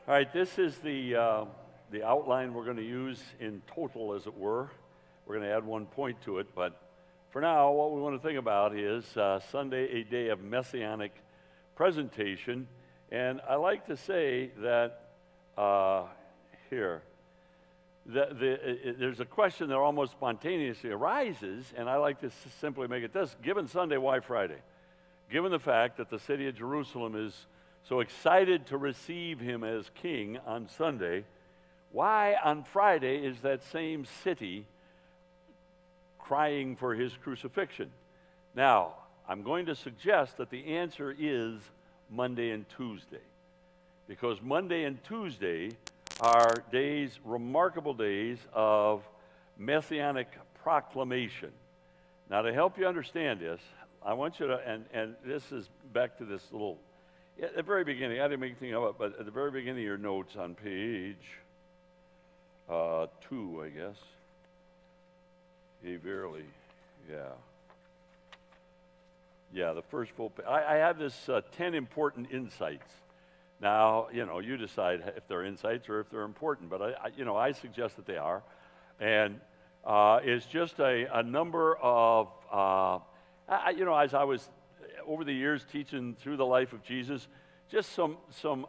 All right, this is the outline we're going to use in total, as it were. We're going to add 1 point to it, but for now, what we want to think about is Sunday, a day of messianic presentation. And I like to say that there's a question that almost spontaneously arises, and I like to simply make it this: given Sunday, why Friday? Given the fact that the city of Jerusalem is so excited to receive him as king on Sunday, why on Friday is that same city crying for his crucifixion? Now, I'm going to suggest that the answer is Monday and Tuesday, because Monday and Tuesday are days, remarkable days of messianic proclamation. Now, to help you understand this, I want you to, and this is back to this little, at the very beginning, I didn't make anything of it, but at the very beginning of your notes on page 2, I guess. Verily, yeah, the first full page. I have this 10 important insights. Now, you decide if they're insights or if they're important, but I suggest that they are. And it's just a number of, as I was over the years teaching through the life of Jesus, just some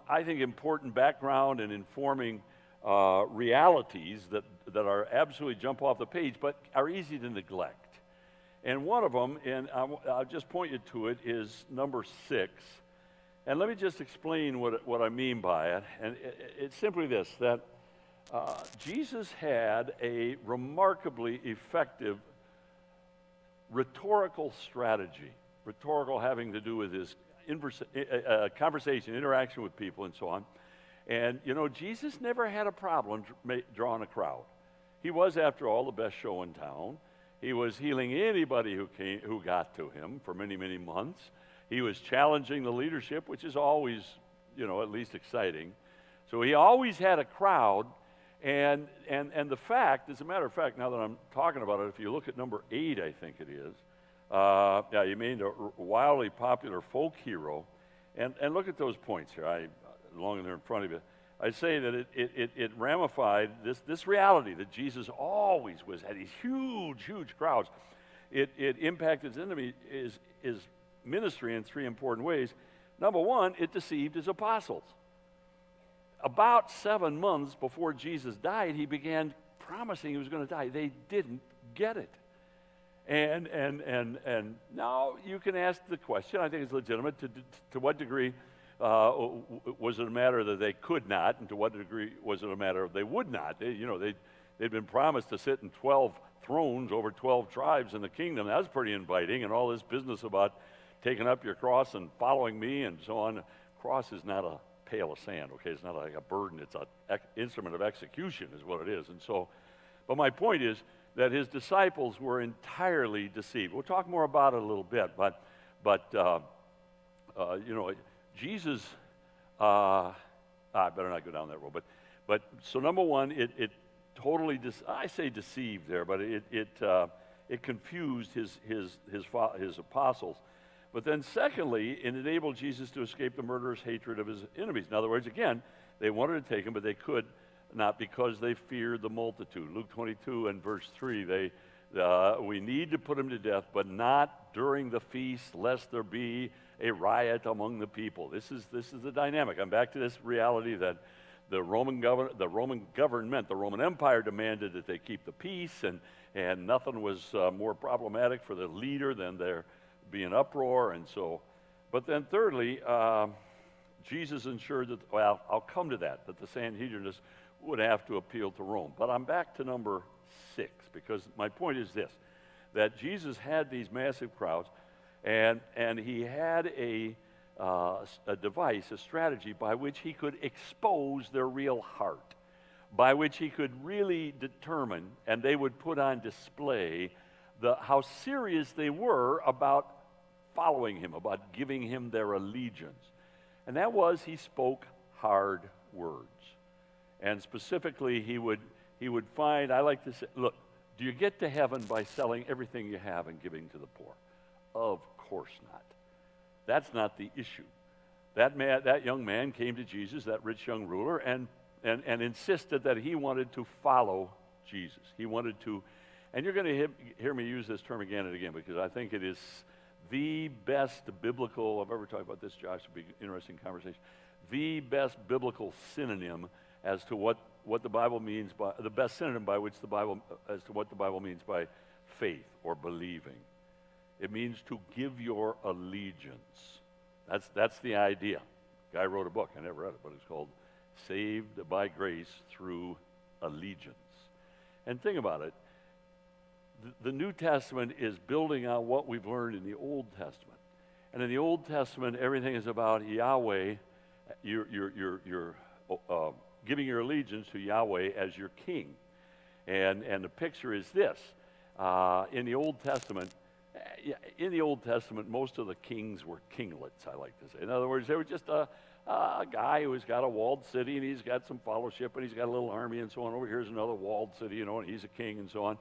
I think important background and informing realities that are absolutely jump off the page, but are easy to neglect. And one of them, and I'll just point you to it, is number 6. And let me just explain what I mean by it. And it's simply this, that Jesus had a remarkably effective rhetorical strategy. Rhetorical having to do with his conversation, interaction with people, and so on. And, Jesus never had a problem drawing a crowd. He was, after all, the best show in town. He was healing anybody who got to him for many, many months. He was challenging the leadership, which is always, at least exciting. So he always had a crowd. And the fact, as a matter of fact, now that I'm talking about it, if you look at number 8, I think it is, you made a wildly popular folk hero. And look at those points here. Along there in front of you. I say that it ramified this reality that Jesus always had these huge crowds. It impacted his ministry in 3 important ways. Number 1, it deceived his apostles. About 7 months before Jesus died, he began promising he was going to die. They didn't get it. And now you can ask the question, I think it's legitimate, to what degree was it a matter that they could not, and to what degree was it a matter of they would not? They'd been promised to sit in 12 thrones over 12 tribes in the kingdom. That was pretty inviting, and all this business about taking up your cross and following me and so on. Cross is not a pail of sand, okay? It's not like a burden. It's an instrument of execution is what it is. And so, but my point is that his disciples were entirely deceived. We'll talk more about it a little bit, but Jesus, I better not go down that road, but so number 1, it totally, I say deceived there, but it confused his apostles. But then secondly, it enabled Jesus to escape the murderous hatred of his enemies. In other words, again, they wanted to take him, but they could not because they feared the multitude. Luke 22 and verse 3, we need to put him to death, but not during the feast, lest there be a riot among the people. This is the dynamic. I'm back to this reality that the Roman government, the Roman Empire demanded that they keep the peace, and nothing was more problematic for the leader than there be an uproar, and so. But then thirdly, Jesus ensured that, well, I'll come to that the Sanhedrin would have to appeal to Rome. But I'm back to number 6, because my point is this, that Jesus had these massive crowds, and he had a device, a strategy by which he could expose their real heart, by which he could really determine, and they would put on display, how serious they were about following him, about giving him their allegiance. And that was, he spoke hard words. And specifically, he would find, I like to say, look, do you get to heaven by selling everything you have and giving to the poor? Of course not. That's not the issue. that young man came to Jesus, that rich young ruler, and insisted that he wanted to follow Jesus. He wanted to, and you're going to hear me use this term again and again because I think it is the best biblical, I've ever talked about this, Josh, it'll be an interesting conversation, the best biblical synonym as to what the Bible means by, the best synonym by which the Bible, as to what the Bible means by faith or believing. It means to give your allegiance. That's the idea. Guy wrote a book, I never read it, but it's called Saved by Grace Through Allegiance. And think about it. The New Testament is building on what we've learned in the Old Testament. And in the Old Testament, everything is about Yahweh. You're giving your allegiance to Yahweh as your king. And the picture is this. In the Old Testament, most of the kings were kinglets, I like to say. In other words, they were just a guy who's got a walled city, and he's got some fellowship, and he's got a little army, and so on. Over here's another walled city, and he's a king, and so on.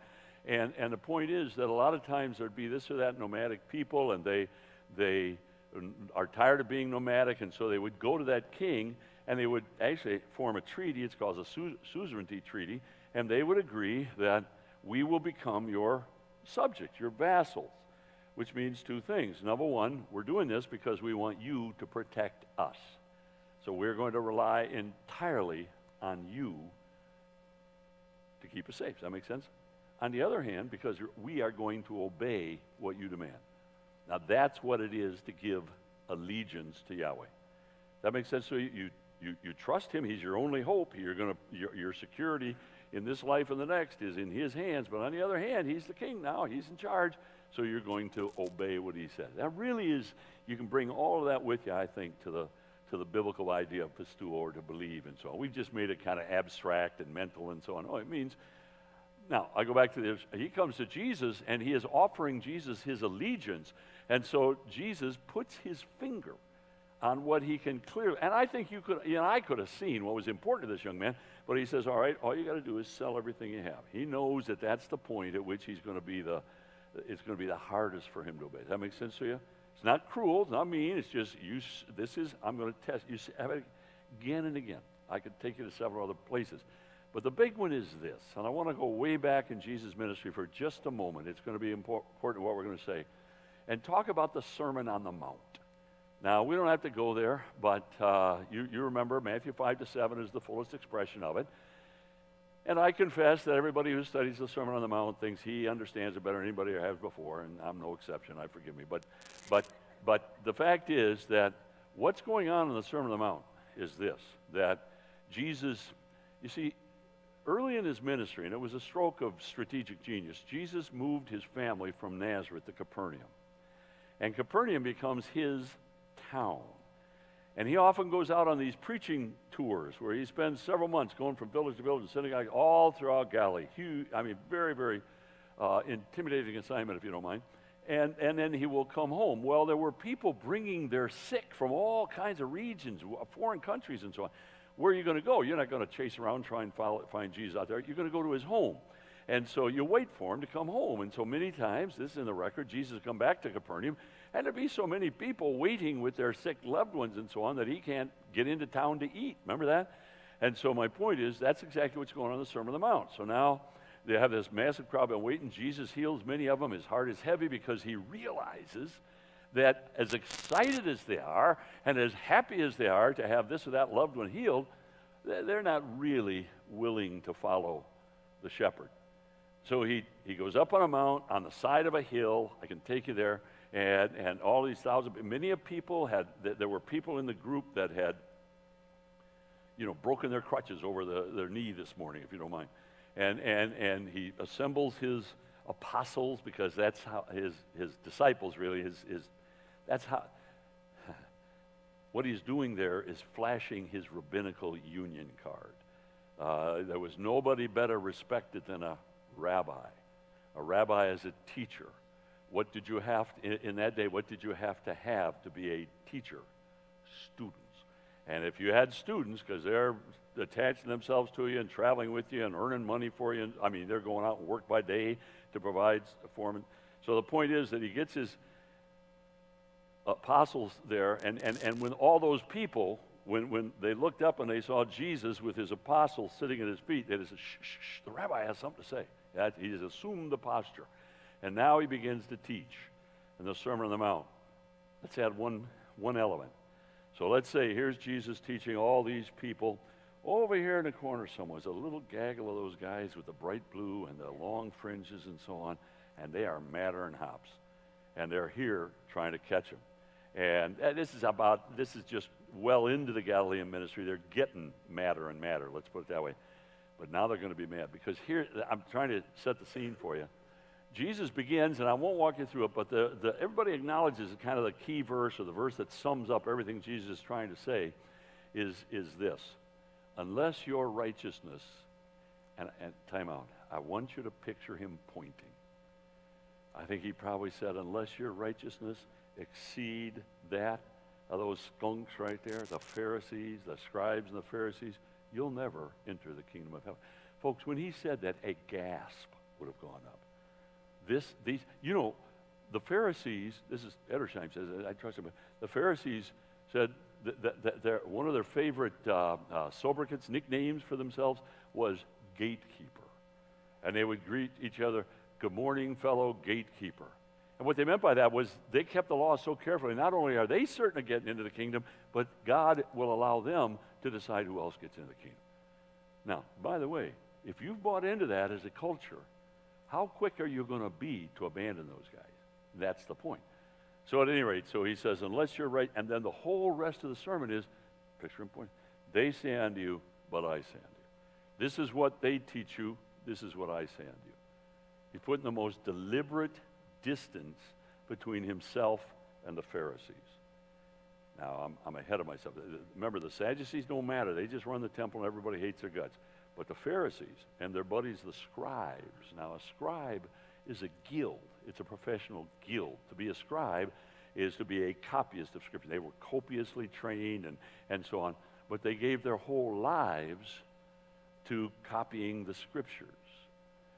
And the point is that a lot of times there'd be this or that nomadic people, and they are tired of being nomadic, and so they would go to that king, and they would actually form a treaty. It's called a suzerainty treaty, and they would agree that we will become your subjects, your vassals, which means two things. Number one, we're doing this because we want you to protect us. So we're going to rely entirely on you to keep us safe. Does that make sense? On the other hand, because we are going to obey what you demand. Now that's what it is to give allegiance to Yahweh. That makes sense? So you trust him. He's your only hope. Your security in this life and the next is in his hands. But on the other hand, he's the king now. He's in charge. So you're going to obey what he says. That really is, you can bring all of that with you, I think, to the biblical idea of pistuo, or to believe, and so on. We've just made it kind of abstract and mental and so on. Oh, it means, now, I go back to this. He comes to Jesus, and he is offering Jesus his allegiance. And so Jesus puts his finger on what he can clearly, and I think I could have seen what was important to this young man, but he says, all right, all you got to do is sell everything you have. He knows that that's the point at which it's going to be the hardest for him to obey. Does that make sense to you? It's not cruel, it's not mean, it's just, I'm going to test, you have it again and again. I could take you to several other places. But the big one is this, and I want to go way back in Jesus' ministry for just a moment. It's going to be important what we're going to say. And talk about the Sermon on the Mount. Now, we don't have to go there, but you remember Matthew 5-7 is the fullest expression of it. And I confess that everybody who studies the Sermon on the Mount thinks he understands it better than anybody has before, and I'm no exception, forgive me. But the fact is that what's going on in the Sermon on the Mount is this, that Jesus, you see, early in his ministry, and it was a stroke of strategic genius, Jesus moved his family from Nazareth to Capernaum. And Capernaum becomes his town. And he often goes out on these preaching tours where he spends several months going from village to village and synagogue all throughout Galilee. Huge, very, very intimidating assignment, if you don't mind. And then he will come home. Well, there were people bringing their sick from all kinds of regions, foreign countries and so on. Where are you going to go? You're not going to chase around and try and find Jesus out there. You're going to go to his home. And so you wait for him to come home. And so many times, this is in the record, Jesus come back to Capernaum, and there'd be so many people waiting with their sick loved ones and so on that he can't get into town to eat. Remember that? And so my point is, that's exactly what's going on in the Sermon on the Mount. So now they have this massive crowd been waiting. Jesus heals many of them. His heart is heavy because he realizes that as excited as they are and as happy as they are to have this or that loved one healed, they're not really willing to follow the shepherd. So he goes up on a mount on the side of a hill. I can take you there. And all these many of people there were people in the group that had, broken their crutches over their knee this morning, if you don't mind. And he assembles his apostles, because that's how his disciples really, that's how, what he's doing there is flashing his rabbinical union card. There was nobody better respected than a rabbi. A rabbi is a teacher. What did you have in that day? What did you have to be a teacher? Students. And if you had students, because they're attaching themselves to you and traveling with you and earning money for you, they're going out and work by day to provide for them. So the point is that he gets his apostles there, and when all those people, when they looked up and they saw Jesus with his apostles sitting at his feet, they just said, shh, shh, shh, the rabbi has something to say. He has assumed the posture. And now he begins to teach in the Sermon on the Mount. Let's add one element. So let's say here's Jesus teaching all these people. Over here in the corner somewhere is a little gaggle of those guys with the bright blue and the long fringes and so on, and they are madder than hops. And they're here trying to catch him. And this is just well into the Galilean ministry. They're getting madder and madder, let's put it that way. But now they're going to be mad, because here, I'm trying to set the scene for you. Jesus begins, and I won't walk you through it, but everybody acknowledges kind of the key verse, or the verse that sums up everything Jesus is trying to say, is this. Unless your righteousness, and time out, I want you to picture him pointing. I think he probably said, unless your righteousness exceed that of those skunks right there, the Pharisees, the scribes and the Pharisees, you'll never enter the kingdom of heaven. Folks, when he said that, a gasp would have gone up. The Pharisees, this is Edersheim says, I trust him, the Pharisees said that one of their favorite sobriquets, nicknames for themselves, was gatekeeper. And they would greet each other, good morning, fellow gatekeeper. And what they meant by that was they kept the law so carefully. Not only are they certain of getting into the kingdom, but God will allow them to decide who else gets into the kingdom. Now, by the way, if you've bought into that as a culture, how quick are you going to be to abandon those guys? That's the point. So at any rate, so he says, unless you're right, and then the whole rest of the sermon is, picture and point, they say unto you, but I say unto you. This is what they teach you, this is what I say unto you. He's putting the most deliberate distance between himself and the Pharisees. Now, I'm ahead of myself. Remember, the Sadducees don't matter. They just run the temple and everybody hates their guts. But the Pharisees and their buddies, the scribes. Now, a scribe is a guild. It's a professional guild. To be a scribe is to be a copyist of Scripture. They were copiously trained and so on. But they gave their whole lives to copying the Scriptures.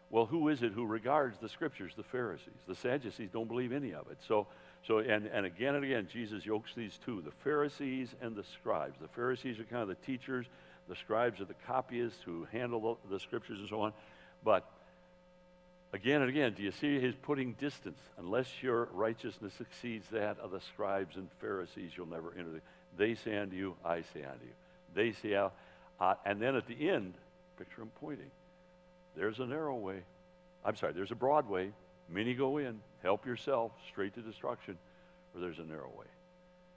Well, who is it who regards the Scriptures? The Pharisees. The Sadducees don't believe any of it. So again and again, Jesus yokes these two, the Pharisees and the scribes. The Pharisees are kind of the teachers. The scribes are the copyists who handle the Scriptures and so on. But again and again, do you see his putting distance? Unless your righteousness exceeds that of the scribes and Pharisees, you'll never enter the. They say unto you, I say unto you. They say, and then at the end, picture him pointing. There's a narrow way. There's a broad way. Many go in. Help yourself straight to destruction. Or there's a narrow way.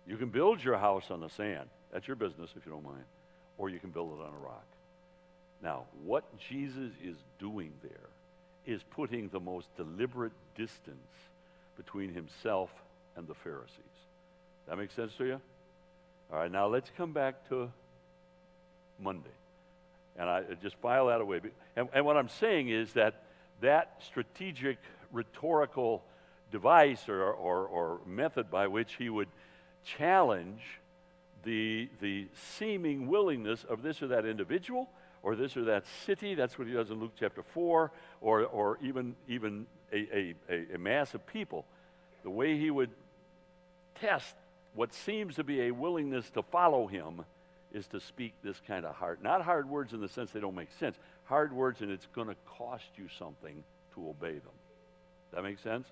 You can build your house on the sand. That's your business if you don't mind. Or you can build it on a rock. Now, what Jesus is doing there is putting the most deliberate distance between himself and the Pharisees. That make sense to you? All right, now let's come back to Monday. And I just file that away. And what I'm saying is that strategic rhetorical device or method by which he would challenge the seeming willingness of this or that individual or this or that city, that's what he does in Luke chapter 4, or even a mass of people, the way he would test what seems to be a willingness to follow him is to speak this kind of not hard words in the sense they don't make sense, hard words and it's going to cost you something to obey them. That make sense?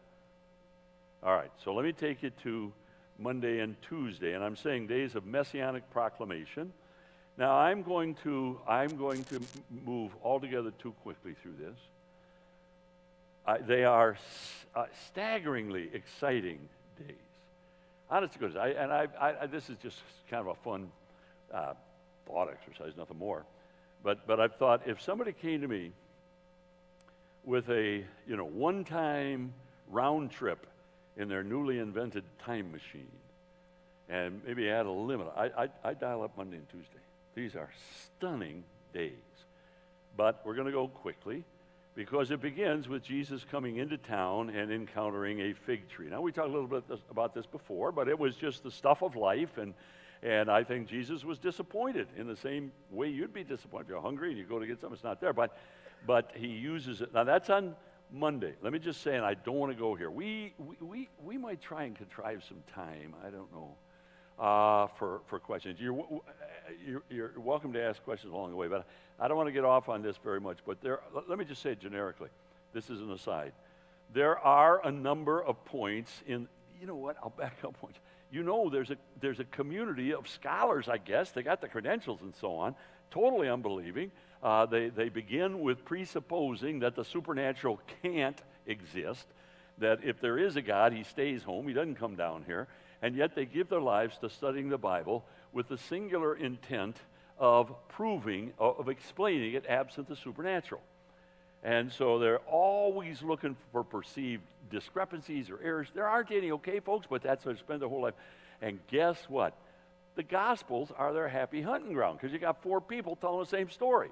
All right, so let me take you to Monday and Tuesday, and I'm saying days of messianic proclamation. Now I'm going to move altogether too quickly through this. They are staggeringly exciting days. Honest to goodness, this is just kind of a fun thought exercise, nothing more. But I've thought if somebody came to me with a one-time round trip in their newly invented time machine, and maybe add a limit, I dial up Monday and Tuesday. These are stunning days, but we're going to go quickly because it begins with Jesus coming into town and encountering a fig tree. Now we talked a little bit about this before, but it was just the stuff of life, and I think Jesus was disappointed in the same way you'd be disappointed if you're hungry and you go to get something, it's not there. But he uses it. Now that's on Monday. Let me just say, and I don't want to go here. We might try and contrive some time. I don't know for questions. You're welcome to ask questions along the way, but I don't want to get off on this very much. But let me just say generically. This is an aside. There are a number of points in. You know what? I'll back up once. You know, there's a community of scholars, I guess. They got the credentials and so on. Totally unbelieving. They begin with presupposing that the supernatural can't exist, that if there is a God, he stays home, he doesn't come down here, and yet they give their lives to studying the Bible with the singular intent of proving, of explaining it absent the supernatural. And so they're always looking for perceived discrepancies or errors. There aren't any, okay, folks, but that's how they spend their whole life. And guess what? The Gospels are their happy hunting ground because you got 4 people telling the same story.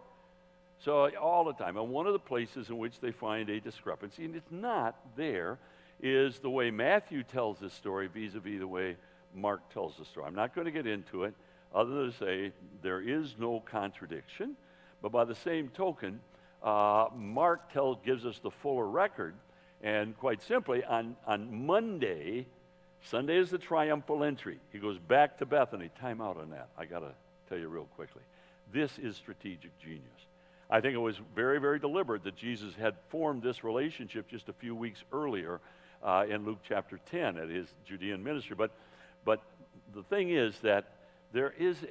So all the time. And one of the places in which they find a discrepancy, and it's not there, is the way Matthew tells this story vis-a-vis the way Mark tells the story. I'm not going to get into it other than to say there is no contradiction. But by the same token, Mark gives us the fuller record. And quite simply, on Monday, Sunday is the triumphal entry. He goes back to Bethany. Time out on that. I got to tell you real quickly. This is strategic genius. I think it was very, very deliberate that Jesus had formed this relationship just a few weeks earlier in Luke chapter 10 at his Judean ministry. But the thing is that there is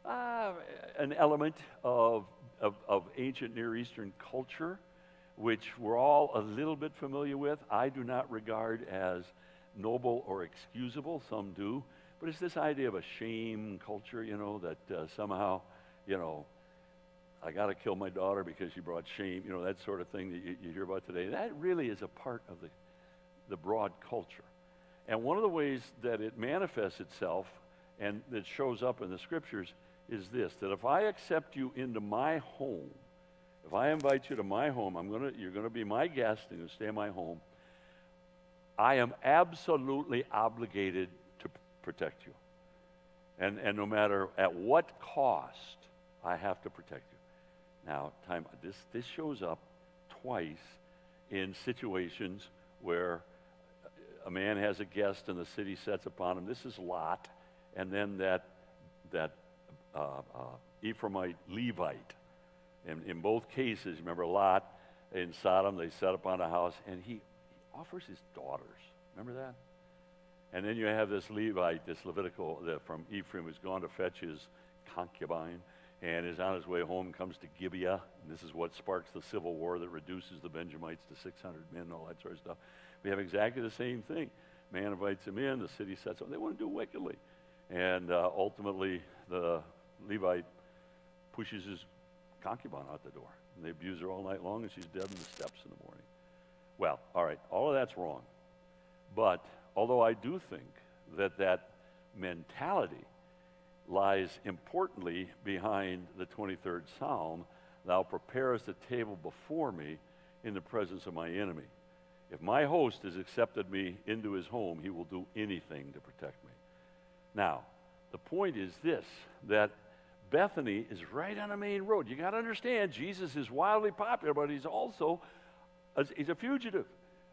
an element of ancient Near Eastern culture which we're all a little bit familiar with. I do not regard as noble or excusable. Some do. But it's this idea of a shame culture, you know, that somehow, you know, I got to kill my daughter because she brought shame, you know, that sort of thing that you hear about today. That really is a part of the broad culture. And one of the ways that it manifests itself and that shows up in the Scriptures is this, that if I accept you into my home, if I invite you to my home, you're going to be my guest and you'll stay in my home, I am absolutely obligated to protect you. And no matter at what cost, I have to protect you. Now, this shows up twice in situations where a man has a guest and the city sets upon him. This is Lot, and then that Ephraimite Levite. And in both cases, remember Lot in Sodom, they set upon a house, and he offers his daughters. Remember that? And then you have this Levite, this Levitical from Ephraim, who's gone to fetch his concubine, and is on his way home, comes to Gibeah. And this is what sparks the civil war that reduces the Benjamites to 600 men and all that sort of stuff. We have exactly the same thing. Man invites him in, the city sets up. They want to do wickedly. And ultimately, the Levite pushes his concubine out the door. And they abuse her all night long, and she's dead on the steps in the morning. Well, all right, all of that's wrong. But although I do think that mentality lies importantly behind the 23rd Psalm, thou preparest a table before me in the presence of my enemy. If my host has accepted me into his home, he will do anything to protect me. Now, the point is this, that Bethany is right on a main road. You got to understand, Jesus is wildly popular, but he's also he's a fugitive.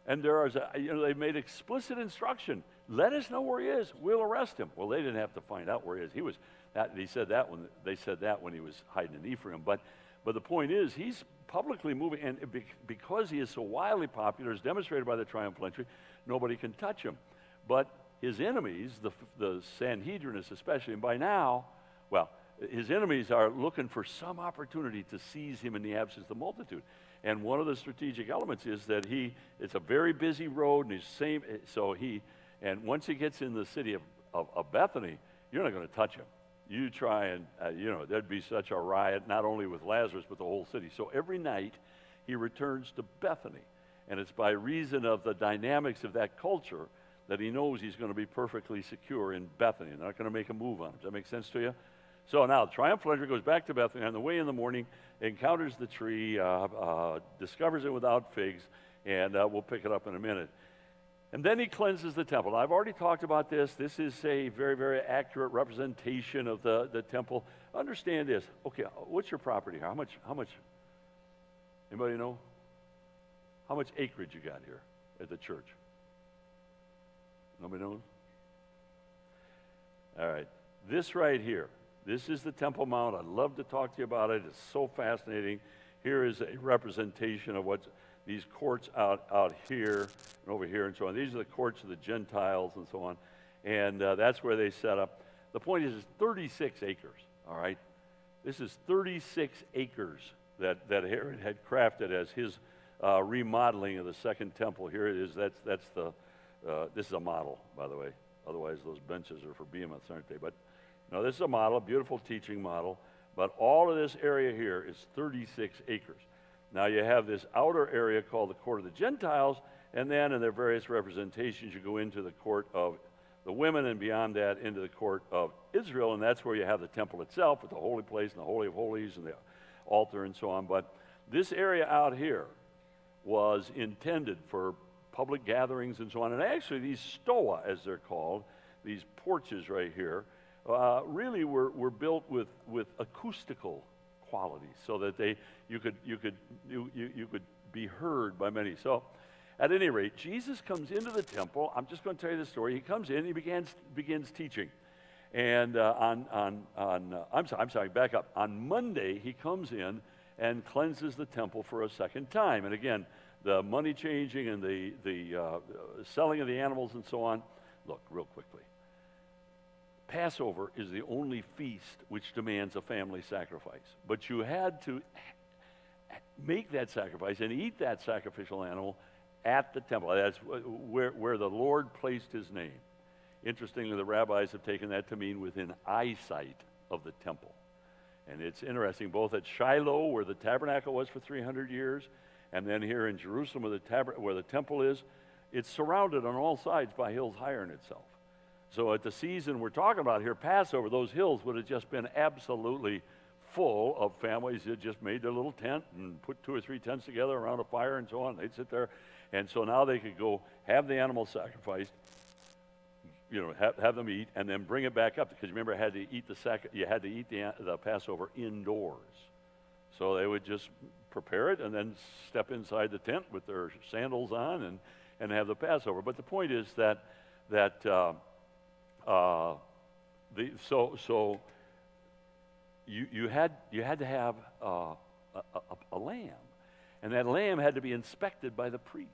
And they've made explicit instruction. Let us know where he is. We'll arrest him. Well, they didn't have to find out where he is. They said that when he was hiding in Ephraim. But the point is, he's publicly moving, and because he is so wildly popular, as demonstrated by the triumphal entry, nobody can touch him. But his enemies, the Sanhedrinists especially, and by now, well, his enemies are looking for some opportunity to seize him in the absence of the multitude. And one of the strategic elements is that it's a very busy road, and once he gets in the city of Bethany, you're not going to touch him. You try and, there'd be such a riot, not only with Lazarus, but the whole city. So every night, he returns to Bethany. And it's by reason of the dynamics of that culture that he knows he's going to be perfectly secure in Bethany. They're not going to make a move on him. Does that make sense to you? So now, the triumphal entry goes back to Bethany. On the way in the morning, encounters the tree, discovers it without figs, and we'll pick it up in a minute. And then he cleanses the temple. Now, I've already talked about this. This is a very, very accurate representation of the temple. Understand this. Okay, what's your property here? How much Anybody know? How much acreage you got here at the church? Nobody knows? All right. This right here, this is the Temple Mount. I'd love to talk to you about it. It's so fascinating. Here is a representation of what these courts out here and over here and so on. These are the courts of the Gentiles and so on. And that's where they set up. The point is, it's 36 acres, all right? This is 36 acres that Herod had crafted as his remodeling of the second temple. Here it is. That's the, this is a model, by the way. Otherwise, those benches are for behemoths, aren't they? But no, this is a model, a beautiful teaching model. But all of this area here is 36 acres. Now you have this outer area called the court of the Gentiles, and then in their various representations, you go into the court of the women, and beyond that, into the court of Israel, and that's where you have the temple itself with the holy place and the Holy of Holies and the altar and so on. But this area out here was intended for public gatherings and so on. And actually, these stoa, as they're called, these porches right here, really were built with acoustical qualities, so that you could be heard by many. So, at any rate, Jesus comes into the temple. I'm just going to tell you the story. He comes in. He begins teaching, and I'm sorry. Back up. On Monday, he comes in and cleanses the temple for a second time. And again, the money changing and the selling of the animals and so on. Look, real quickly. Passover is the only feast which demands a family sacrifice. But you had to make that sacrifice and eat that sacrificial animal at the temple. That's where the Lord placed his name. Interestingly, the rabbis have taken that to mean within eyesight of the temple. And it's interesting, both at Shiloh, where the tabernacle was for 300 years, and then here in Jerusalem, where the temple is, it's surrounded on all sides by hills higher in itself. So at the season we're talking about here, Passover, those hills would have just been absolutely full of families that just made their little tent and put 2 or 3 tents together around a fire and so on. They'd sit there. And so now they could go have the animal sacrificed, have them eat, and then bring it back up. Because remember, you had to eat the Passover indoors. So they would just prepare it and then step inside the tent with their sandals on and have the Passover. But the point is that you had to have a lamb, and that lamb had to be inspected by the priest.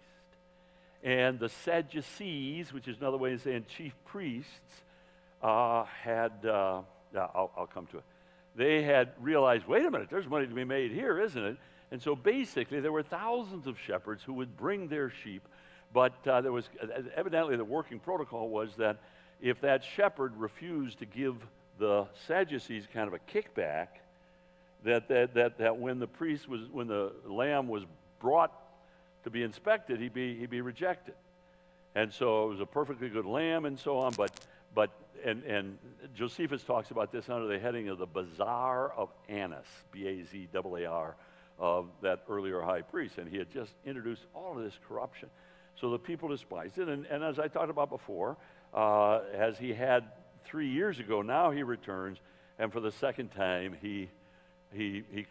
And the Sadducees, which is another way of saying chief priests, I'll come to it. They had realized, wait a minute, there's money to be made here, isn't it? And so basically, there were thousands of shepherds who would bring their sheep, but there was evidently the working protocol was that if that shepherd refused to give the Sadducees kind of a kickback, that when the lamb was brought to be inspected, he'd be rejected. And so it was a perfectly good lamb and so on, but Josephus talks about this under the heading of the Bazaar of Annas, B-A-Z-A-R, of that earlier high priest, and he had just introduced all of this corruption. So the people despised it, and as I talked about before, as he had 3 years ago, now he returns, and for the second time, he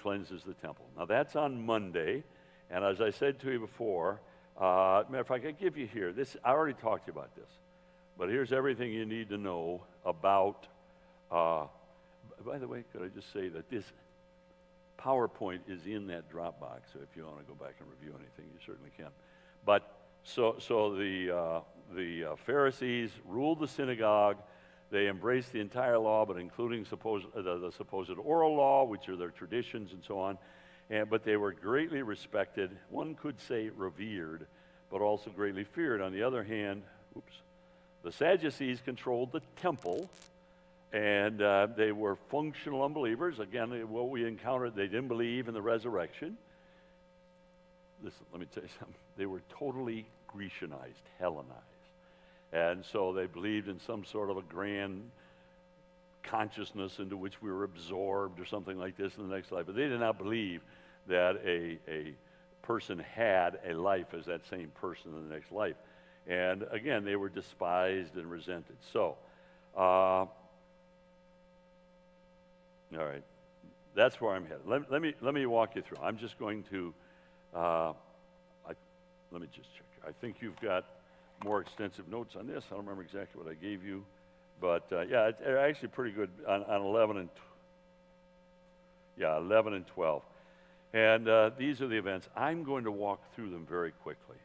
cleanses the temple. Now that's on Monday, and as I said to you before, matter of fact, I give you here, I already talked to you about this, but here's everything you need to know about, by the way, could I just say that this PowerPoint is in that Dropbox, so if you want to go back and review anything, you certainly can. But so the Pharisees ruled the synagogue. They embraced the entire law, but including the supposed oral law, which are their traditions and so on. But they were greatly respected. One could say revered, but also greatly feared. On the other hand, the Sadducees controlled the temple, and they were functional unbelievers. Again, what we encountered, they didn't believe in the resurrection. Listen, let me tell you something. They were totally Grecianized, Hellenized. And so they believed in some sort of a grand consciousness into which we were absorbed or something like this in the next life. But they did not believe that a person had a life as that same person in the next life. And again, they were despised and resented. So, all right, that's where I'm headed. Let me walk you through. I'm just going to Let me just check. I think you've got more extensive notes on this. I don't remember exactly what I gave you. But, yeah, it's actually pretty good on 11 and 11 and 12. And these are the events. I'm going to walk through them very quickly.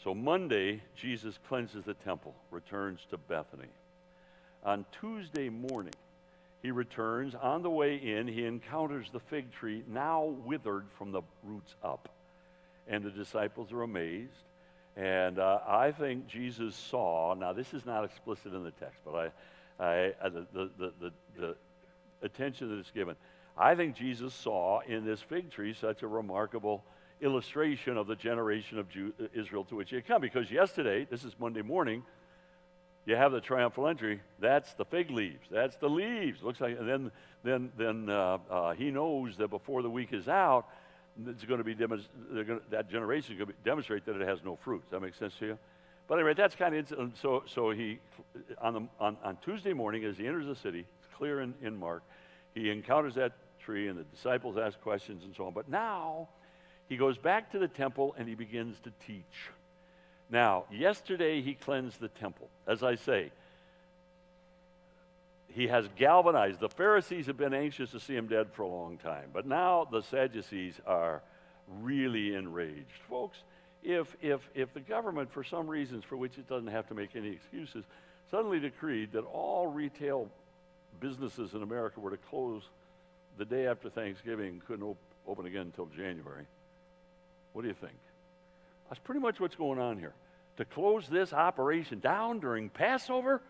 So Monday, Jesus cleanses the temple, returns to Bethany. On Tuesday morning, he returns. On the way in, he encounters the fig tree, now withered from the roots up. And the disciples are amazed. And I think Jesus saw, now this is not explicit in the text, but the attention that is given, I think Jesus saw in this fig tree such a remarkable illustration of the generation of Israel to which he had come. Because yesterday, this is Monday morning, you have the triumphal entry. That's the fig leaves. That's the leaves. Looks like, and then he knows that before the week is out, it's going to be that generation is going to demonstrate that it has no fruit. Does that make sense to you? But anyway, that's kind of so he on Tuesday morning as he enters the city, it's clear in Mark, he encounters that tree and the disciples ask questions and so on. But now he goes back to the temple and he begins to teach. Now, yesterday he cleansed the temple. As I say, he has galvanized. The Pharisees have been anxious to see him dead for a long time. But now the Sadducees are really enraged. Folks, if the government, for some reasons for which it doesn't have to make any excuses, suddenly decreed that all retail businesses in America were to close the day after Thanksgiving, couldn't open again until January, what do you think? That's pretty much what's going on here. To close this operation down during Passover,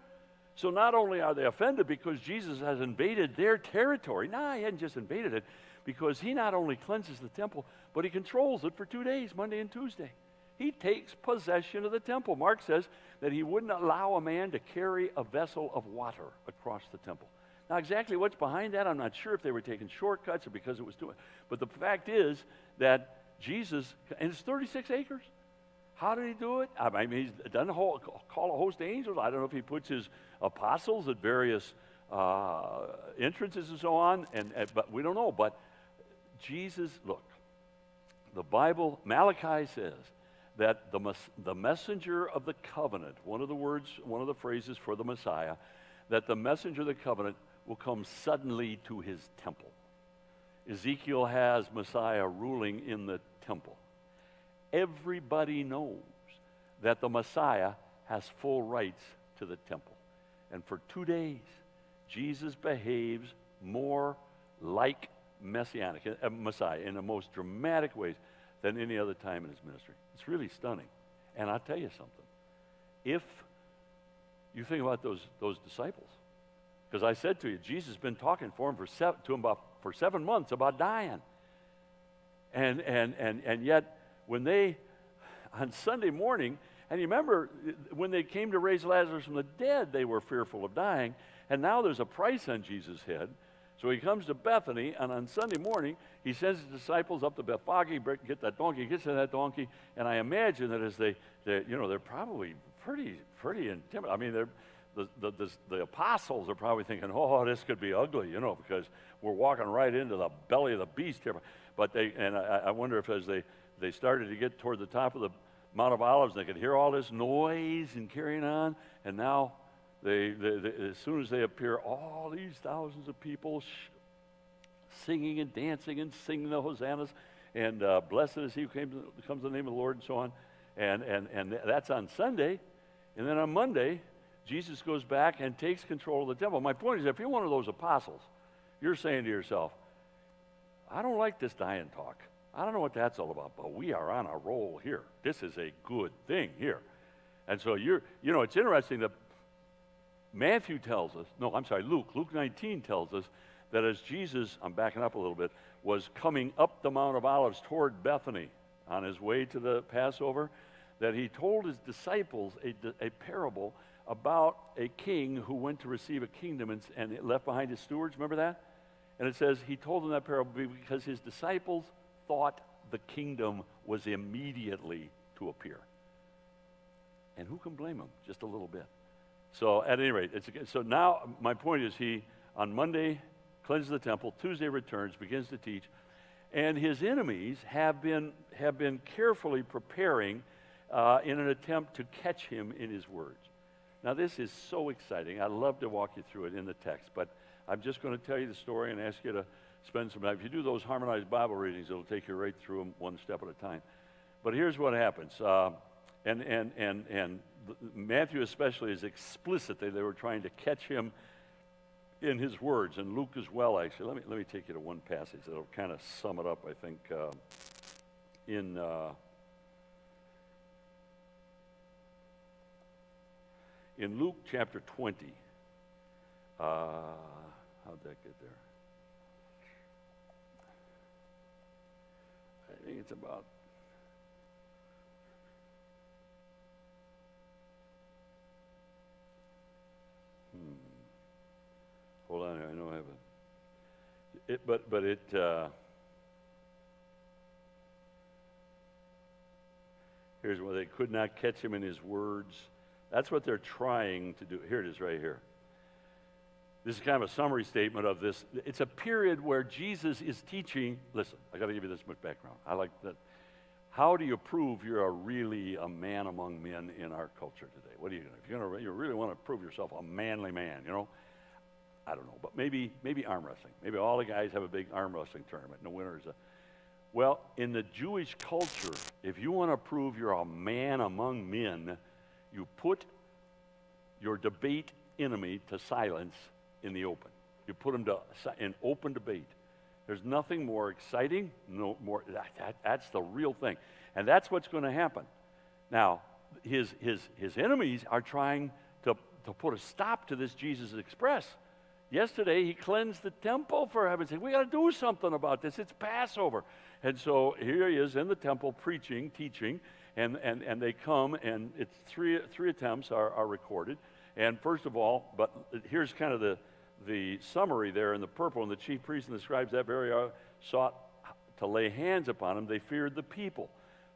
so not only are they offended because Jesus has invaded their territory, he hadn't just invaded it, because he not only cleanses the temple, but he controls it for 2 days, Monday and Tuesday. He takes possession of the temple. Mark says that he wouldn't allow a man to carry a vessel of water across the temple. Now, exactly what's behind that, I'm not sure if they were taking shortcuts or because it was doing. But the fact is that Jesus, and it's 36 acres. How did he do it? I mean, he doesn't call a host of angels. I don't know if he puts his apostles at various entrances and so on, but we don't know. But Jesus, look, the Bible, Malachi says that the messenger of the covenant, one of the phrases for the Messiah, that the messenger of the covenant will come suddenly to his temple. Ezekiel has Messiah ruling in the temple. Everybody knows that the Messiah has full rights to the temple. And for 2 days, Jesus behaves more like Messiah in the most dramatic ways than any other time in his ministry. It's really stunning. And I'll tell you something. If you think about those disciples, because I said to you, Jesus has been talking to him for 7 months about dying. And yet, when they, on Sunday morning, and you remember when they came to raise Lazarus from the dead, they were fearful of dying. And now there's a price on Jesus' head. So he comes to Bethany, and on Sunday morning, he sends his disciples up to Bethphage, get that donkey, gets to that donkey, and I imagine that as they're probably pretty intimidated. I mean, the apostles are probably thinking, oh, this could be ugly, because we're walking right into the belly of the beast here. But I wonder if as they started to get toward the top of the Mount of Olives, they could hear all this noise and carrying on, and now as soon as they appear, all these thousands of people singing and dancing and singing the hosannas, and blessed is he who comes in the name of the Lord, and so on. And that's on Sunday. And then on Monday, Jesus goes back and takes control of the temple. My point is, if you're one of those apostles, you're saying to yourself, I don't like this dying talk. I don't know what that's all about, but we are on a roll here. This is a good thing here. And so it's interesting that Luke 19 tells us that as Jesus, I'm backing up a little bit, was coming up the Mount of Olives toward Bethany on his way to the Passover, that he told his disciples a parable about a king who went to receive a kingdom and left behind his stewards. Remember that? And it says he told them that parable because his disciples thought the kingdom was immediately to appear. And who can blame him? Just a little bit. So at any rate, so now my point is he, on Monday, cleanses the temple. Tuesday returns, begins to teach. And his enemies have been carefully preparing in an attempt to catch him in his words. Now, this is so exciting. I'd love to walk you through it in the text, but I'm just going to tell you the story and ask you to spend some time. If you do those harmonized Bible readings, it'll take you right through them one step at a time. But here's what happens. And Matthew especially is explicit that they were trying to catch him in his words, and Luke as well, actually. Let me take you to one passage that'll kind of sum it up, I think, in Luke chapter 20. How'd that get there? I think it's about... Hold on here, I know I have here's where they could not catch him in his words. That's what they're trying to do. Here it is right here. This is kind of a summary statement of this. It's a period where Jesus is teaching. Listen, I got to give you this much background. I like that. How do you prove you're really a man among men in our culture today? What are you going to? If you really want to prove yourself a manly man, you know? I don't know, but maybe arm wrestling. Maybe all the guys have a big arm wrestling tournament, and the winner is a... Well, in the Jewish culture, if you want to prove you're a man among men, you put your debate enemy to silence in the open. You put him in open debate. There's nothing more exciting, no more. That's the real thing, and that's what's going to happen. Now, his enemies are trying to put a stop to this Jesus Express. Yesterday, he cleansed the temple, for heaven's sake. We got to do something about this. It's Passover. And so here he is in the temple preaching, teaching, and they come, and it's three attempts are recorded. And first of all, but here's kind of the summary there in the purple, and the chief priests and the scribes that very hour sought to lay hands upon him. They feared the people,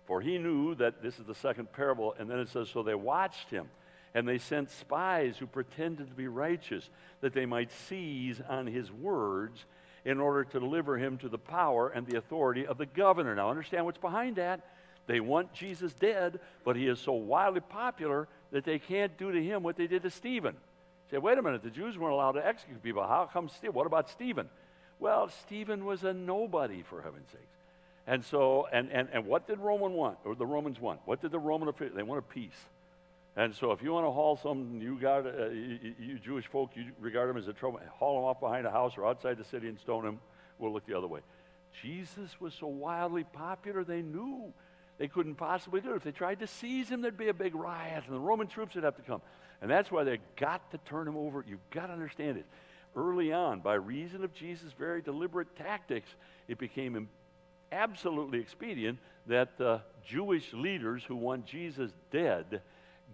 for he knew that this is the second parable. And then it says, so they watched him. And they sent spies who pretended to be righteous, that they might seize on his words in order to deliver him to the power and the authority of the governor. Now, understand what's behind that. They want Jesus dead, but he is so wildly popular that they can't do to him what they did to Stephen. Say, wait a minute, the Jews weren't allowed to execute people. How come Stephen? What about Stephen? Well, Stephen was a nobody, for heaven's sakes. And so, and what did Roman want, or the Romans want? What did the Roman officials? They wanted peace. And so if you want to haul some, you Jewish folk, you regard him as a trouble, haul him off behind a house or outside the city and stone him, we'll look the other way. Jesus was so wildly popular, they knew they couldn't possibly do it. If they tried to seize him, there'd be a big riot, and the Roman troops would have to come. And that's why they got to turn him over. You've got to understand it. Early on, by reason of Jesus' very deliberate tactics, it became absolutely expedient that the Jewish leaders who want Jesus dead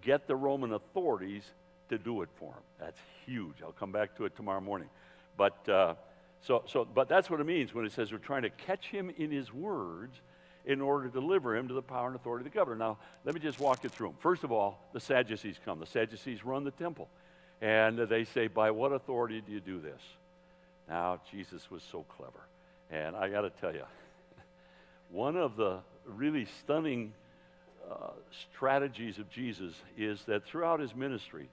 get the Roman authorities to do it for him. That's huge. I'll come back to it tomorrow morning. But but that's what it means when it says we're trying to catch him in his words in order to deliver him to the power and authority of the governor. Now, let me just walk you through them. First of all, the Sadducees come. The Sadducees run the temple. And they say, by what authority do you do this? Now, Jesus was so clever. And I got to tell you, one of the really stunning strategies of Jesus is that throughout his ministry,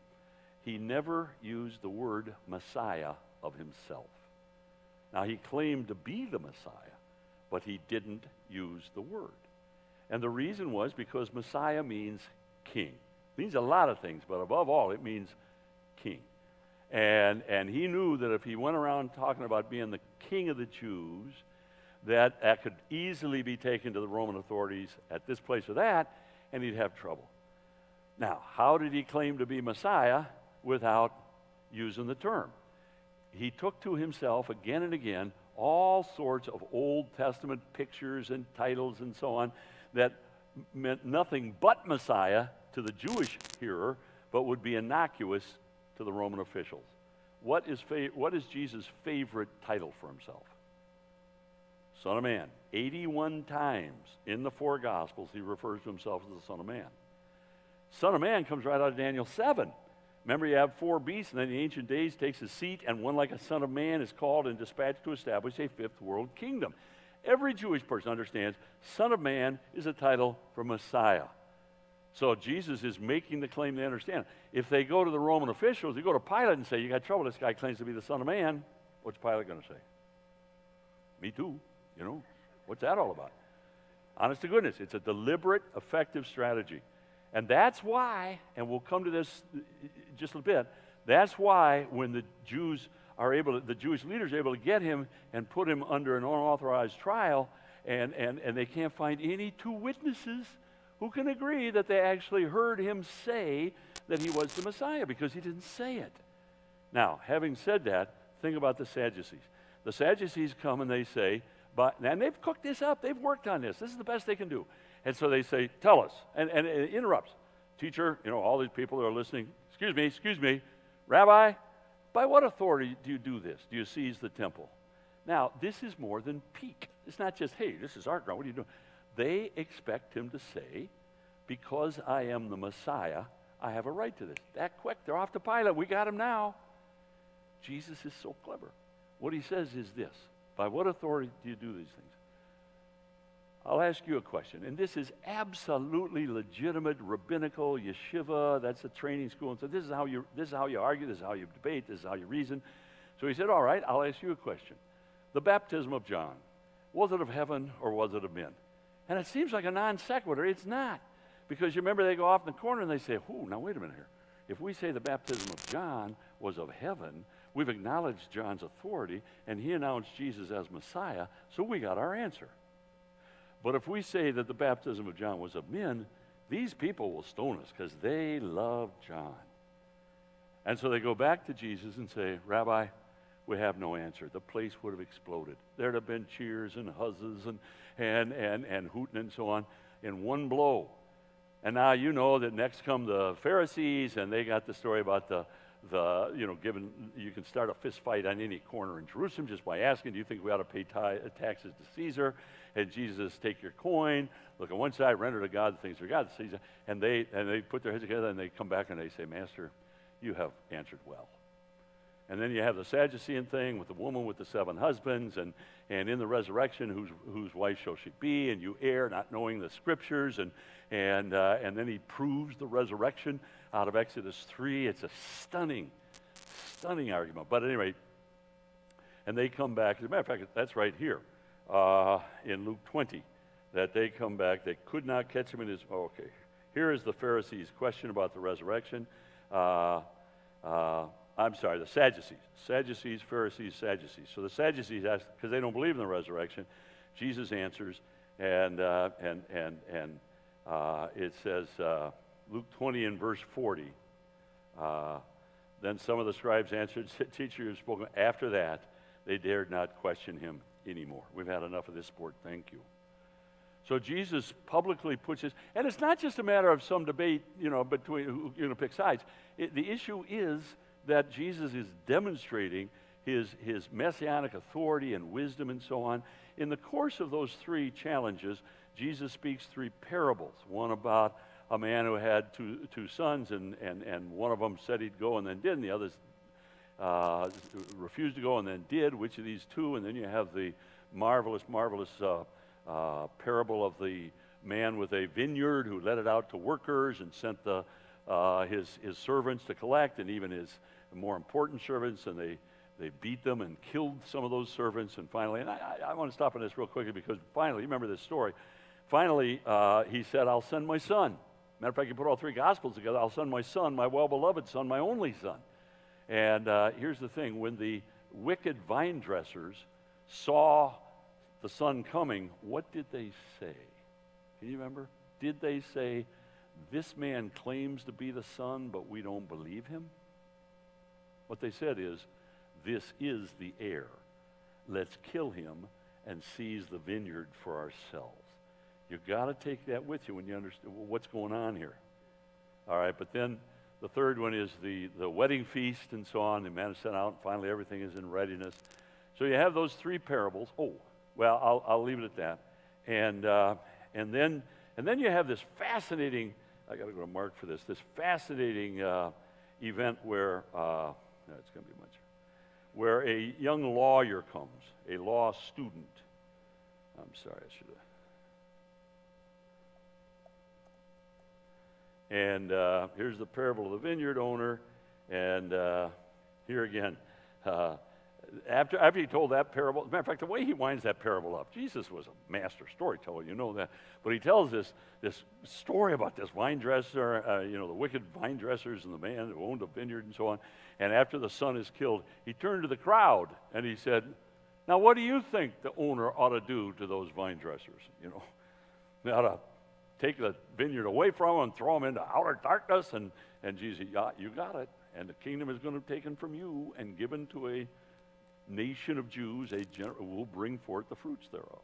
he never used the word Messiah of himself. Now, he claimed to be the Messiah, but he didn't use the word. And the reason was because Messiah means king. It means a lot of things, but above all, it means king. And he knew that if he went around talking about being the king of the Jews, that could easily be taken to the Roman authorities at this place or that, and he'd have trouble. Now, how did he claim to be Messiah without using the term? He took to himself again and again all sorts of Old Testament pictures and titles and so on that meant nothing but Messiah to the Jewish hearer, but would be innocuous to the Roman officials. What is Jesus' favorite title for himself? Son of Man. 81 times in the four Gospels he refers to himself as the Son of Man. Son of Man comes right out of Daniel 7. Remember, you have four beasts, and then in the ancient days takes his seat, and one like a son of man is called and dispatched to establish a fifth world kingdom. every Jewish person understands Son of Man is a title for Messiah. So Jesus is making the claim they understand. If they go to the Roman officials, they go to Pilate and say, you got trouble, this guy claims to be the Son of Man, what's Pilate going to say? Me too, you know. What's that all about? Honest to goodness, it's a deliberate, effective strategy. And that's why, and we'll come to this just a bit, that's why when the Jews are able to, the Jewish leaders are able to get him and put him under an unauthorized trial, and they can't find any two witnesses who can agree that they actually heard him say that he was the Messiah, because he didn't say it. Now, having said that, think about the Sadducees. The Sadducees come and they say, and they've cooked this up, they've worked on this, this is the best they can do. And so they say, tell us, and it interrupts. Teacher, you know, all these people that are listening, excuse me, Rabbi, by what authority do you do this? Do you seize the temple? Now, this is more than pique. It's not just, hey, this is our ground, what are you doing? They expect him to say, because I am the Messiah, I have a right to this. That quick, they're off to Pilate, we got him now. Jesus is so clever. What he says is this, by what authority do you do these things? I'll ask you a question, and this is absolutely legitimate, rabbinical, yeshiva, that's a training school, and so this is how you argue, this is how you debate, this is how you reason. So he said, all right, I'll ask you a question. The baptism of John, was it of heaven or was it of men? And it seems like a non sequitur. It's not. Because you remember they go off in the corner and they say, ooh, now wait a minute here. If we say the baptism of John was of heaven, we've acknowledged John's authority, and he announced Jesus as Messiah, so we got our answer. But if we say that the baptism of John was of men, these people will stone us because they love John. And so they go back to Jesus and say, Rabbi, we have no answer. The place would have exploded. There'd have been cheers and huzzas and hooting and so on in one blow. And now you know that next come the Pharisees, and they got the story about given you can start a fist fight on any corner in Jerusalem just by asking, do you think we ought to pay taxes to Caesar? And Jesus, take your coin, look on one side, render to God the things of God, Caesar. And they put their heads together and they come back and they say, Master, you have answered well. And then you have the Sadducean thing with the woman with the 7 husbands, and in the resurrection, whose wife shall she be? And you err, not knowing the scriptures, and then he proves the resurrection out of Exodus 3. It's a stunning argument. But at any rate, and they come back. As a matter of fact, that's right here in Luke 20, that they come back. They could not catch him in his. Oh, okay, here is the Pharisees' question about the resurrection. I'm sorry, the Sadducees. Sadducees, Pharisees, Sadducees. So the Sadducees ask, because they don't believe in the resurrection. Jesus answers, and it says, Luke 20 and verse 40, then some of the scribes answered, Teacher, you have spoken. After that, they dared not question him anymore. We've had enough of this sport, thank you. So Jesus publicly puts this, and it's not just a matter of some debate, between who pick sides. The issue is that Jesus is demonstrating his messianic authority and wisdom and so on. In the course of those 3 challenges, Jesus speaks 3 parables. One about a man who had two sons, and one of them said he'd go and then did, and the others refused to go and then did. Which of these 2? And then you have the marvelous parable of the man with a vineyard who let it out to workers and sent his servants to collect, and even his more important servants, and they beat them and killed some of those servants. And finally, and I want to stop on this real quickly, because finally, you remember this story, finally he said, I'll send my son. Matter of fact, you put all 3 Gospels together, I'll send my son, my well-beloved son, my only son. And here's the thing, when the wicked vine dressers saw the son coming, what did they say? Can you remember? Did they say, this man claims to be the son, but we don't believe him? What they said is, this is the heir. Let's kill him and seize the vineyard for ourselves. You've got to take that with you when you understand what's going on here. All right, but then the third one is the wedding feast and so on. The man is sent out, and finally everything is in readiness. So you have those 3 parables. Oh, well, I'll leave it at that. And then you have this fascinating, I got to go to Mark for this fascinating event where, it's going to be much, where a young lawyer comes, a law student. I'm sorry, I should have. And here's the parable of the vineyard owner. And here again, after he told that parable, as a matter of fact, the way he winds that parable up, Jesus was a master storyteller, you know that. But he tells this story about this vine dresser, the wicked vine dressers and the man who owned a vineyard and so on. And after the son is killed, he turned to the crowd and he said, now what do you think the owner ought to do to those vine dressers? You know, they ought to take the vineyard away from them and throw them into outer darkness. And Jesus, yeah, you got it. And the kingdom is going to be taken from you and given to a nation of Jews, who will bring forth the fruits thereof.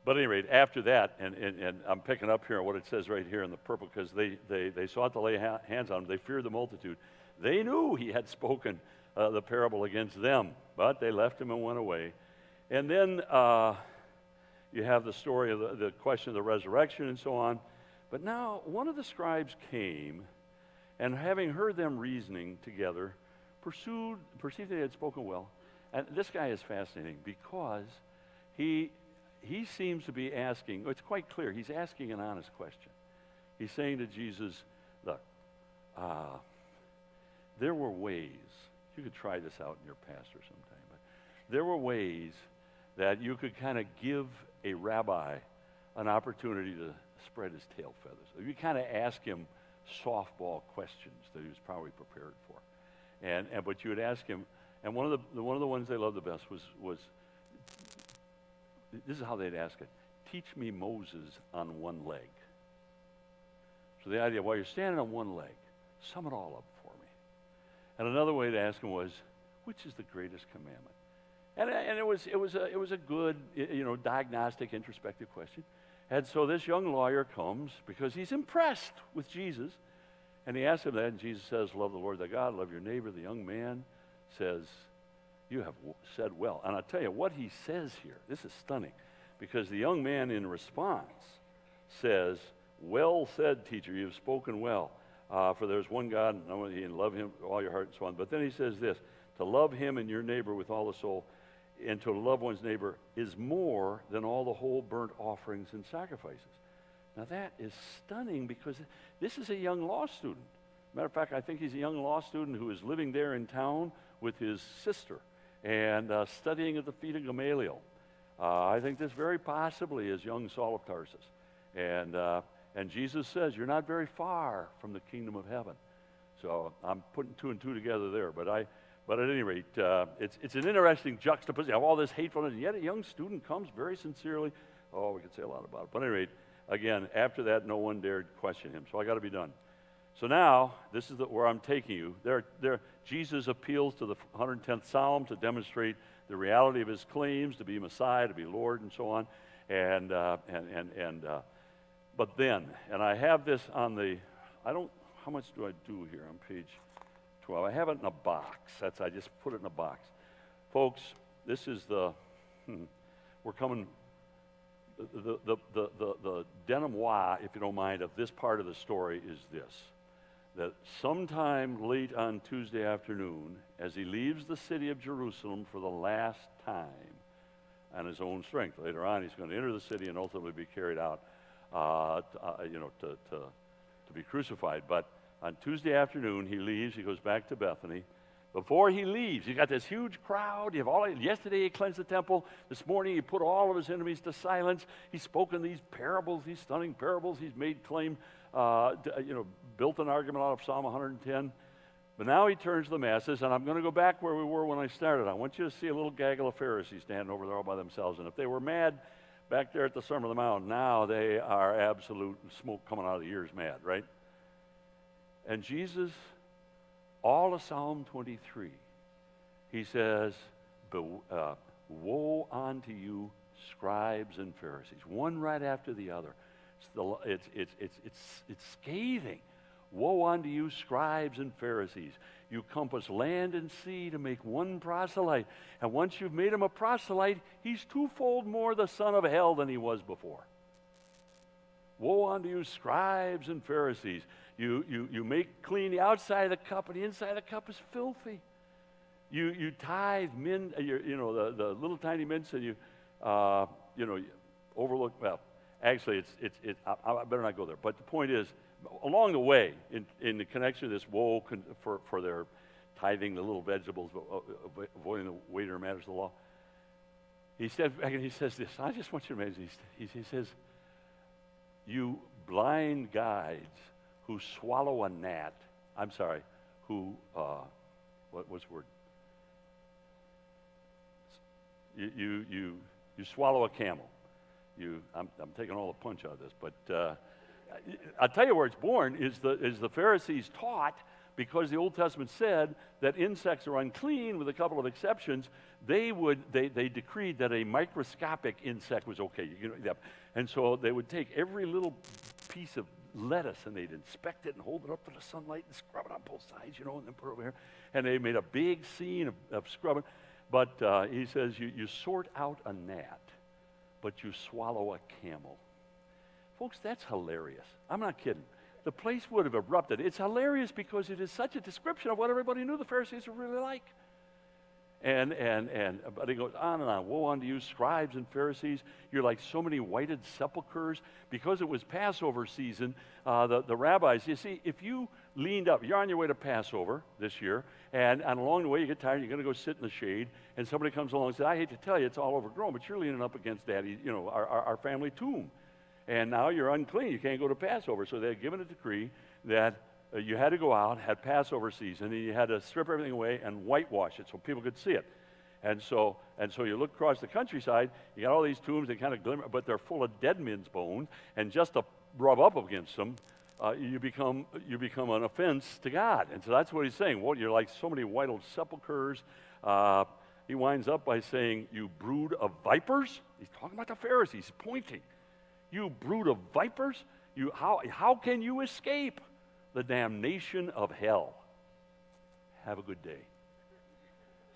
But at any rate, after that, and I'm picking up here on what it says right here in the purple, because they sought to lay hands on him. They feared the multitude. They knew he had spoken the parable against them, but they left him and went away. And then you have the story of the question of the resurrection and so on. But now one of the scribes came, and having heard them reasoning together, perceived they had spoken well. And this guy is fascinating because he seems to be asking, it's quite clear, he's asking an honest question. He's saying to Jesus, look, there were ways, you could try this out in your pastor sometime, but there were ways that you could kind of give a rabbi an opportunity to spread his tail feathers. You kind of ask him softball questions that he was probably prepared for. But you would ask him, and one of the ones they loved the best was this is how they'd ask it: teach me Moses on one leg. So the idea, while you're standing on one leg, sum it all up for me. And another way to ask him was, which is the greatest commandment? And it was a good, diagnostic, introspective question. And so this young lawyer comes because he's impressed with Jesus. And he asks him that, and Jesus says, love the Lord thy God, love your neighbor. The young man says, you have said well. And I'll tell you what he says here. This is stunning, because the young man in response says, well said, teacher, you have spoken well. For there's one God, and love him with all your heart and so on. But then he says this, to love him and your neighbor with all the soul, and to love one's neighbor is more than all the whole burnt offerings and sacrifices. Now that is stunning, because this is a young law student. Matter of fact, I think he's a young law student who is living there in town with his sister and studying at the feet of Gamaliel. I think this very possibly is young Saul of Tarsus. And Jesus says, you're not very far from the kingdom of heaven. So I'm putting two and two together there. But at any rate, it's an interesting juxtaposition of all this hatefulness, and yet a young student comes very sincerely. Oh, we could say a lot about it. But at any rate, again, after that, no one dared question him. So I got to be done. So now, this is where I'm taking you. Jesus appeals to the 110th Psalm to demonstrate the reality of his claims to be Messiah, to be Lord, and so on. But then, and I have this on how much do I do here on page 12? I have it in a box. I just put it in a box. Folks, this is we're coming, the denouement, if you don't mind, of this part of the story is this: that sometime late on Tuesday afternoon, as he leaves the city of Jerusalem for the last time on his own strength, later on he's going to enter the city and ultimately be carried out, to be crucified. But on Tuesday afternoon, he leaves. He goes back to Bethany. Before he leaves, you got this huge crowd. Yesterday he cleansed the temple. This morning he put all of his enemies to silence. He's spoken these parables, these stunning parables. He's made claim, built an argument out of Psalm 110. But now he turns to the masses, and I'm going to go back where we were when I started. I want you to see a little gaggle of Pharisees standing over there all by themselves. And if they were mad back there at the Sermon on the Mount, now they are absolute smoke coming out of the ears mad, right? And Jesus, all of Psalm 23, he says, woe unto you, scribes and Pharisees, one right after the other. It's scathing. Woe unto you, scribes and Pharisees. You compass land and sea to make one proselyte. And once you've made him a proselyte, he's twofold more the son of hell than he was before. Woe unto you, scribes and Pharisees. You make clean the outside of the cup, and the inside of the cup is filthy. You tithe the little tiny mints, and overlook, well, actually, I better not go there. But the point is, along the way, in the connection of this woe for their tithing the little vegetables, avoiding the weightier matters of the law, he says this. I just want you to imagine. He says, "You blind guides who swallow a gnat." I'm sorry, who what's the word? You swallow a camel. I'm taking all the punch out of this, but I'll tell you where it's born is the Pharisees taught, because the Old Testament said that insects are unclean, with a couple of exceptions. They decreed that a microscopic insect was okay. And so they would take every little piece of lettuce and they'd inspect it and hold it up to the sunlight and scrub it on both sides, and then put it over here. And they made a big scene of scrubbing. But he says, you sort out a gnat, but you swallow a camel. Folks, that's hilarious. I'm not kidding. The place would have erupted. It's hilarious because it is such a description of what everybody knew the Pharisees were really like. But he goes on and on. Woe unto you, scribes and Pharisees. You're like so many whited sepulchres. Because it was Passover season, the rabbis, you see, if you leaned up, you're on your way to Passover this year, and along the way you get tired, you're going to go sit in the shade, and somebody comes along and says, I hate to tell you, it's all overgrown, but you're leaning up against Daddy, our family tomb. And now you're unclean. You can't go to Passover. So they had given a decree that you had to go out, had Passover season, and you had to strip everything away and whitewash it so people could see it. And so you look across the countryside, you got all these tombs, they kind of glimmer, but they're full of dead men's bones, and just to rub up against them, you become an offense to God. And so that's what he's saying. Well, you're like so many whited sepulchres. He winds up by saying, you brood of vipers. He's talking about the Pharisees, pointing. You brood of vipers, how can you escape the damnation of hell? Have a good day.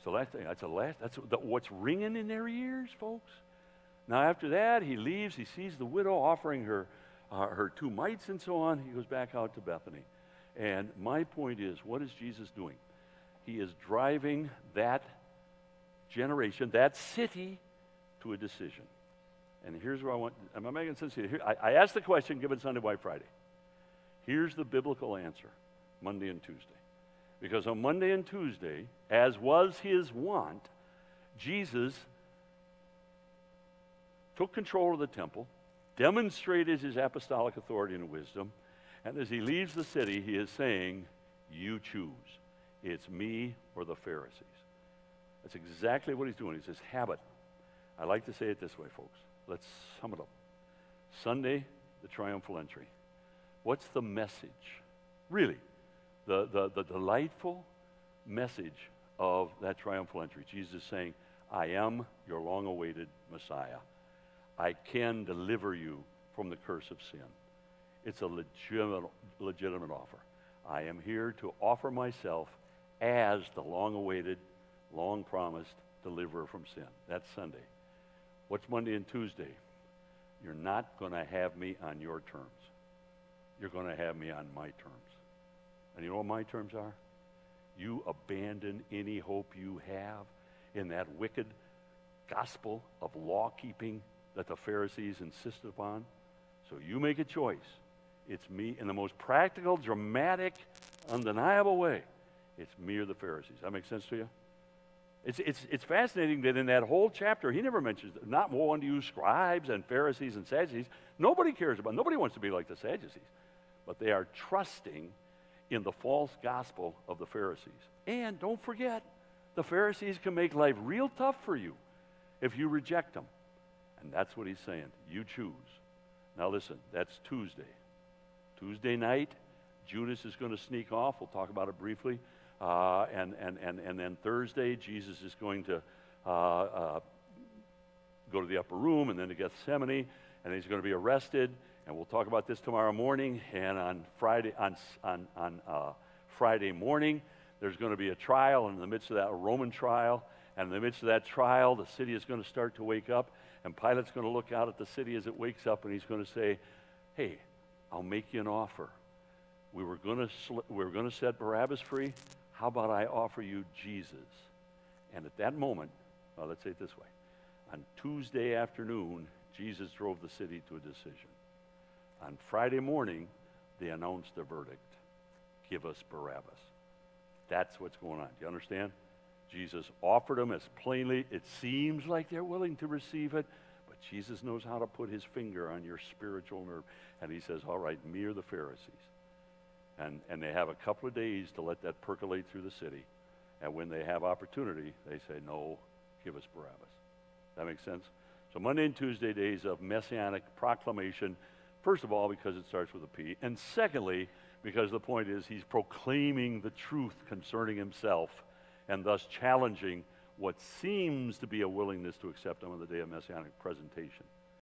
So that's what's ringing in their ears, folks. Now after that, he leaves. He sees the widow offering her 2 mites and so on. He goes back out to Bethany. And my point is, what is Jesus doing? He is driving that generation, that city, to a decision. And here's where am I making sense here? I asked the question given Sunday, White Friday. Here's the biblical answer, Monday and Tuesday. Because on Monday and Tuesday, as was his wont, Jesus took control of the temple, demonstrated his apostolic authority and wisdom, and as he leaves the city, he is saying, you choose. It's me or the Pharisees. That's exactly what he's doing. He says, habit. I like to say it this way, folks. Let's sum it up. Sunday, the triumphal entry. What's the message? Really, the delightful message of that triumphal entry. Jesus saying, I am your long-awaited Messiah. I can deliver you from the curse of sin. It's a legitimate offer. I am here to offer myself as the long-awaited, long-promised deliverer from sin. That's Sunday. What's Monday and Tuesday? You're not going to have me on your terms. You're going to have me on my terms. And you know what my terms are? You abandon any hope you have in that wicked gospel of law-keeping that the Pharisees insisted upon. So you make a choice. It's me in the most practical, dramatic, undeniable way. It's me or the Pharisees. That makes sense to you? It's fascinating that in that whole chapter, he never mentions, not woe unto you, scribes and Pharisees and Sadducees. Nobody cares about, nobody wants to be like the Sadducees. But they are trusting in the false gospel of the Pharisees. And don't forget, the Pharisees can make life real tough for you if you reject them. And that's what he's saying. You choose. Now listen, that's Tuesday. Tuesday night, Judas is going to sneak off. We'll talk about it briefly. And then Thursday, Jesus is going to go to the upper room and then to Gethsemane, and he's going to be arrested. And we'll talk about this tomorrow morning. And on Friday, Friday morning, there's going to be a trial. And in the midst of that, a Roman trial. And in the midst of that trial, the city is going to start to wake up. And Pilate's going to look out at the city as it wakes up, and he's going to say, "Hey, I'll make you an offer. We were going to set Barabbas free. How about I offer you Jesus?" And at that moment, well, let's say it this way. On Tuesday afternoon, Jesus drove the city to a decision. On Friday morning, they announced the verdict. Give us Barabbas. That's what's going on. Do you understand? Jesus offered them as plainly. It seems like they're willing to receive it, but Jesus knows how to put his finger on your spiritual nerve. And he says, all right, me or the Pharisees. And they have a couple of days to let that percolate through the city. And when they have opportunity, they say, no, give us Barabbas. That makes sense? So Monday and Tuesday days of messianic proclamation, first of all, because it starts with a P, and secondly, because the point is he's proclaiming the truth concerning himself and thus challenging what seems to be a willingness to accept him on the day of messianic presentation.